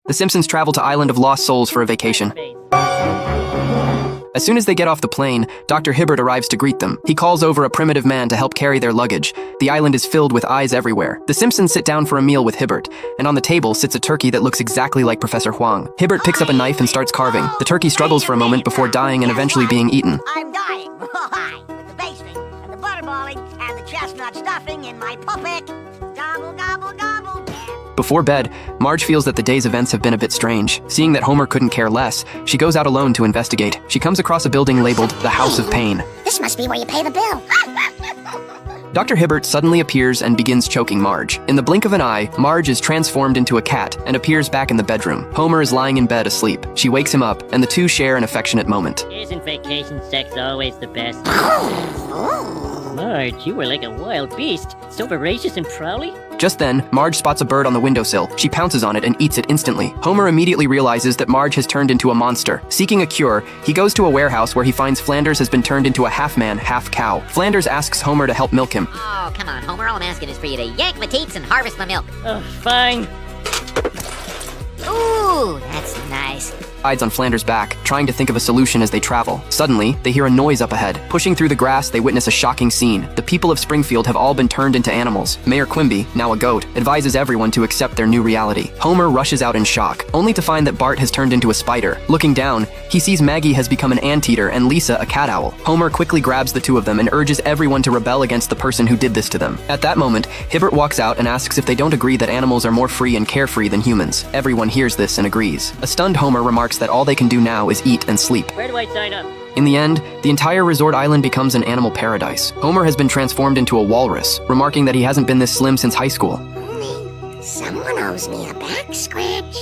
The Simpsons travel to Island of Lost Souls for a vacation. As soon as they get off the plane, Dr. Hibbert arrives to greet them. He calls over a primitive man to help carry their luggage. The island is filled with eyes everywhere. The Simpsons sit down for a meal with Hibbert, and on the table sits a turkey that looks exactly like Professor Huang. Hibbert picks up a knife and starts carving. The turkey struggles for a moment before dying and eventually being eaten. I'm dying. With the basting and the butterballing and the chestnut stuffing in my puppet. Gobble, gobble, gobble. Before bed, Marge feels that the day's events have been a bit strange. Seeing that Homer couldn't care less, she goes out alone to investigate. She comes across a building labeled the House of Pain. This must be where you pay the bill. Dr. Hibbert suddenly appears and begins choking Marge. In the blink of an eye, Marge is transformed into a cat and appears back in the bedroom. Homer is lying in bed asleep. She wakes him up, and the two share an affectionate moment. Isn't vacation sex always the best? Marge, you were like a wild beast, so voracious and prowly. Just then, Marge spots a bird on the windowsill. She pounces on it and eats it instantly. Homer immediately realizes that Marge has turned into a monster. Seeking a cure, he goes to a warehouse where he finds Flanders has been turned into a half-man, half-cow. Flanders asks Homer to help milk him. Oh, come on, Homer. All I'm asking is for you to yank my teats and harvest my milk. Oh, fine. Ooh, that's nice. Hides on Flanders' back, trying to think of a solution as they travel. Suddenly, they hear a noise up ahead. Pushing through the grass, they witness a shocking scene. The people of Springfield have all been turned into animals. Mayor Quimby, now a goat, advises everyone to accept their new reality. Homer rushes out in shock, only to find that Bart has turned into a spider. Looking down, he sees Maggie has become an anteater and Lisa a cat owl. Homer quickly grabs the two of them and urges everyone to rebel against the person who did this to them. At that moment, Hibbert walks out and asks if they don't agree that animals are more free and carefree than humans. Everyone hears this and agrees. A stunned Homer remarks that all they can do now is eat and sleep. Where do I sign up? In the end, the entire resort island becomes an animal paradise. Homer has been transformed into a walrus, remarking that he hasn't been this slim since high school. Someone owes me a back scratch.